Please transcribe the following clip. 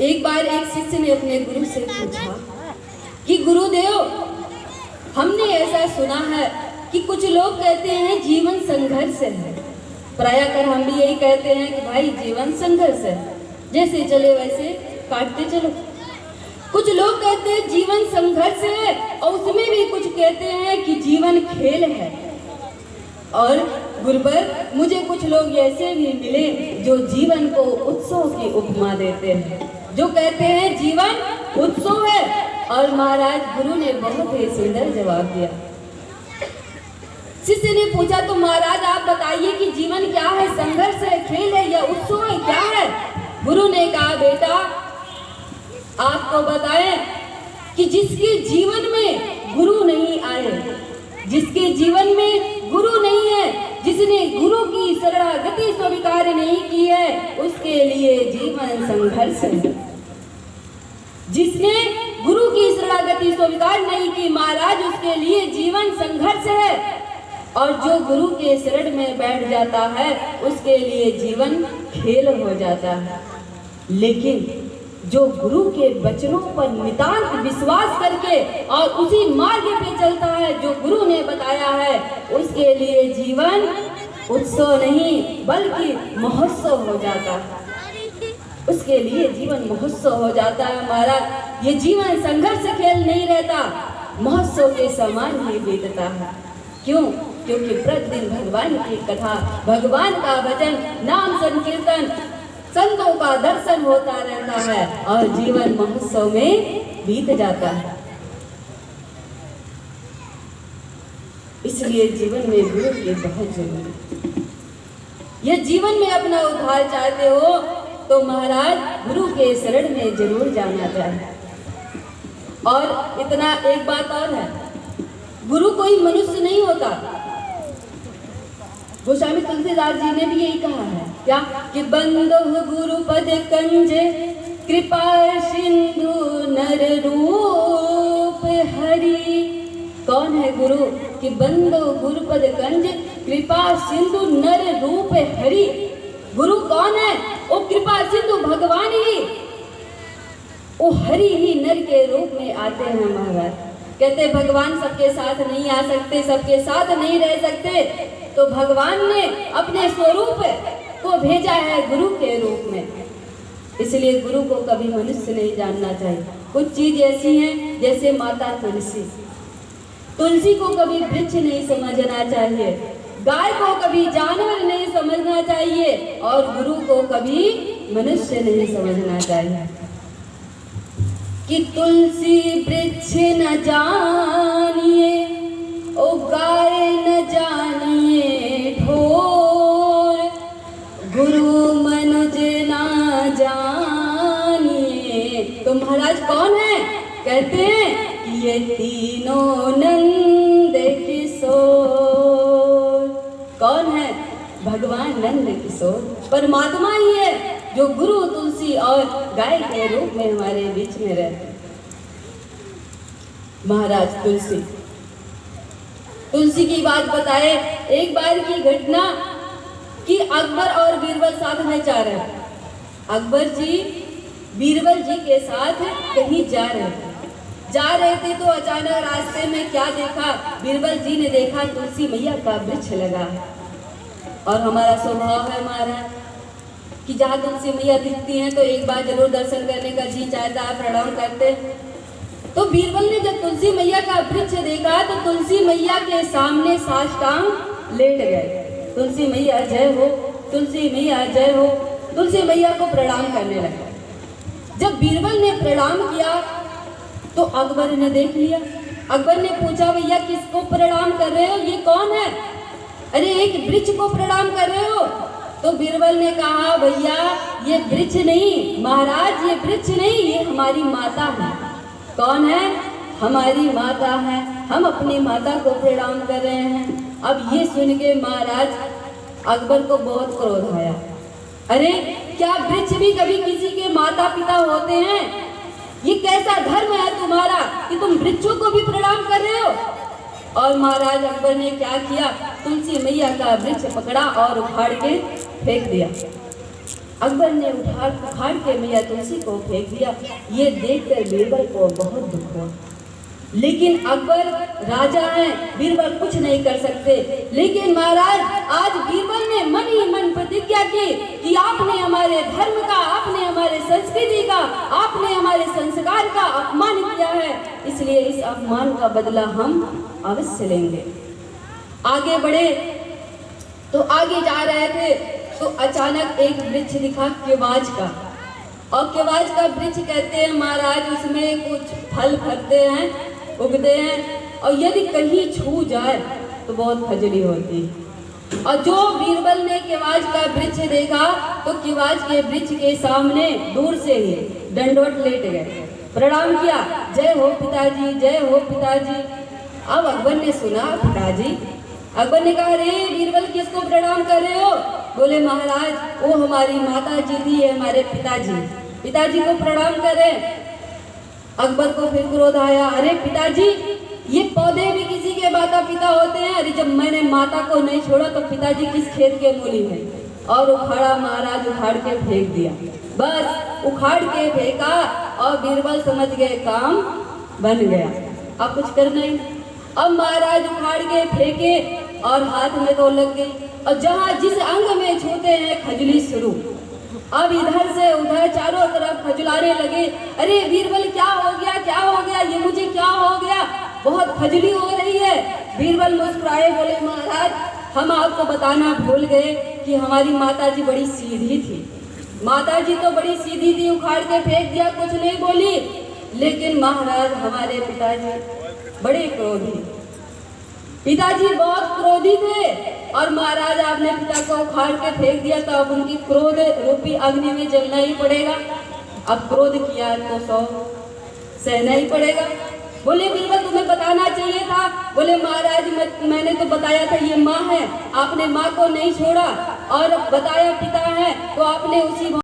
एक बार एक शिष्य ने अपने गुरु से पूछा कि गुरुदेव, हमने ऐसा सुना है कि कुछ लोग कहते हैं जीवन संघर्ष है। प्रायः कर हम भी यही कहते हैं कि भाई जीवन संघर्ष है, जैसे चले वैसे काटते चलो। कुछ लोग कहते हैं जीवन संघर्ष है और उसमें भी कुछ कहते हैं कि जीवन खेल है। और गुरुवर, मुझे कुछ लोग ऐसे भी मिले जो जीवन को उत्सव की उपमा देते हैं, जो कहते हैं जीवन उत्सव है। और महाराज गुरु ने बहुत ही सुंदर जवाब दिया। शिष्य ने पूछा, तो महाराज आप बताइए कि जीवन क्या है, संघर्ष है, खेल है या उत्सव है, क्या है? गुरु ने कहा, बेटा आपको बताएं कि जिसके जीवन में गुरु नहीं आए, जिसके जीवन में गुरु नहीं है, जिसने गुरु की शरणागति स्वीकार नहीं की है, उसके लिए जीवन संघर्ष है। जिसने गुरु की शरणागति स्वीकार नहीं की महाराज, उसके लिए जीवन संघर्ष है। और जो गुरु के शरण में बैठ जाता है, उसके लिए जीवन खेल हो जाता है। लेकिन जो गुरु के वचनों पर नितांत विश्वास करके और उसी मार्ग पे चलता है जो गुरु ने बताया है, उसके लिए जीवन उत्सव नहीं बल्कि महोत्सव हो जाता है। उसके लिए जीवन महोत्सव हो जाता है महाराज। ये जीवन संघर्ष खेल नहीं रहता, महोत्सव के समान ही बीतता है। क्यों? क्योंकि प्रतिदिन भगवान की कथा, भगवान का भजन, नाम संकीर्तन, संतों का दर्शन होता रहता है और जीवन महोत्सव में बीत जाता है। इसलिए जीवन में गुरु की बहुत जरूरी। यह जीवन में अपना उद्धार चाहते हो तो महाराज गुरु के शरण में जरूर जाना चाहिए। और इतना एक बात और है, गुरु कोई मनुष्य नहीं होता। गोस्वामी तुलसीदास जी ने भी यही कहा है, क्या कि बंदो गुरु पद कंजे, कृपा सिंधु नर रूप हरि। कौन है गुरु? कि बंदो गुरु पद कंज, कृपा सिंधु नर रूप हरि। गुरु कौन है? वो कृपा सिंधु भगवान ही, वो हरि ही नर के रूप में आते हैं महाराज। कहते भगवान सबके साथ नहीं आ सकते, सबके साथ नहीं रह सकते, तो भगवान ने अपने स्वरूप को भेजा है गुरु के रूप में। इसलिए गुरु को कभी मनुष्य नहीं जानना चाहिए। कुछ चीज ऐसी हैं जैसे माता तुलसी, तुलसी को कभी वृक्ष नहीं समझना चाहिए, गाय को कभी जानवर नहीं समझना चाहिए और गुरु को कभी मनुष्य नहीं समझना चाहिए। कि तुलसी वृक्ष न जानिए, ओ गाय न जानिए ढोर, गुरु मनुज ना जानिए। तो महाराज कौन है? कहते हैं कि ये तीनों नंद किशोर। कौन है? भगवान नंद किशोर, परमात्मा ही है जो गुरु तुलसी और गाय के रूप में हमारे बीच में रहते। महाराज तुलसी की बात बताए। एक बार की घटना कि अकबर और बीरबल साथ में जा रहे थे। अकबर जी बीरबल जी के साथ कहीं जा रहे थे तो अचानक रास्ते में क्या देखा? बीरबल जी ने देखा तुलसी मैया का वृक्ष लगा है। और हमारा स्वभाव है महाराज कि जहाँ तुलसी मैया दिखती हैं तो एक बार जरूर दर्शन करने का जी चाहता है, प्रणाम करते। तो बीरबल ने जब तुलसी मैया का वृक्ष देखा तो तुलसी मैया के सामने साष्टांग लेट गए। तुलसी मैया जय हो, तुलसी मैया जय हो, तुलसी मैया को प्रणाम करने लगे। जब बीरबल ने प्रणाम किया तो अकबर ने देख लिया। अकबर ने पूछा, भैया किसको प्रणाम कर रहे हो? ये कौन है? अरे एक वृक्ष को प्रणाम कर रहे हो। तो बीरबल ने कहा, भैया ये वृक्ष नहीं महाराज, ये वृक्ष नहीं, ये हमारी माता है। कौन है? हमारी माता है, हम अपनी माता को प्रणाम कर रहे हैं। अब ये सुन के महाराज अकबर को बहुत क्रोध आया। अरे क्या वृक्ष भी कभी किसी के माता पिता होते हैं? ये कैसा धर्म है तुम्हारा कि तुम वृक्षों को भी प्रणाम कर रहे हो? और महाराज अकबर ने क्या किया? तुलसी मैया का वृक्ष पकड़ा और उखाड़ के फेंक दिया। अकबर ने उखाड़ के मैया तुलसी को फेंक दिया। ये देखकर बीरबल को बहुत दुख हुआ, लेकिन अकबर राजा हैं, बीरबल कुछ नहीं कर सकते। लेकिन महाराज आज बीरबल ने मन ही मन प्रतिज्ञा की कि आपने हमारे धर्म का, आपने हमारे संस्कृति का, आपने हमारे संस्कार का अपमान किया है, इसलिए इस अपमान का बदला हम अवश्य लेंगे। आगे बढ़े तो आगे जा रहे थे तो अचानक एक वृक्ष दिखा केवाज का, और केवाज का वृक्ष कहते हैं महाराज उसमें कुछ फल फलते हैं, उगते हैं, और यदि कहीं छू जाए तो बहुत खजली होती है। और जो बीरबल ने केवाज का वृक्ष देखा तो केवाज के वृक्ष के सामने दूर से ही दंडवत लेट गए, प्रणाम किया, जय हो पिताजी, जय हो पिताजी। अब अकबर ने सुना पिताजी, अकबर ने कहा अरे बीरबल किसको प्रणाम कर रहे हो? बोले महाराज वो हमारी माता जी थी, हमारे पिताजी, पिताजी को प्रणाम करें। अकबर को फिर क्रोध आया, अरे पिताजी ये पौधे भी किसी के माता पिता होते हैं, अरे जब मैंने माता को नहीं छोड़ा तो पिताजी किस खेत के मूली हैं? और उखाड़ा महाराज, उखाड़ के फेंक दिया, बस उखाड़ के फेंका और बीरबल समझ गए काम बन गया, अब कुछ करना ही। अब महाराज उखाड़ के फेंके और हाथ में तो लग गई, और जहाँ जिस अंग में छूते हैं खजली शुरू। अब इधर से उधर चारों तरफ खजलाने लगे, अरे बीरबल क्या हो गया, क्या हो गया, ये मुझे क्या हो गया, बहुत खजली हो रही है। बीरबल मुस्कुराए, बोले महाराज हम आपको बताना भूल गए कि हमारी माता जी बड़ी सीधी थी, माता जी तो बड़ी सीधी थी, उखाड़ के फेंक दिया, कुछ नहीं बोली। लेकिन महाराज हमारे पिताजी बड़े क्रोधी, पिताजी बहुत क्रोधी थे, और महाराज आपने पिता को उखाड़ के फेंक दिया तो अब उनकी क्रोध रूपी अग्नि में जलना ही पड़ेगा। अब क्रोध किया तो 100 सहना ही पड़ेगा। बोले बीरबल तुम्हें बताना चाहिए था। बोले महाराज मैंने तो बताया था ये माँ है, आपने माँ को नहीं छोड़ा और बताया पिता है, तो आपने उसी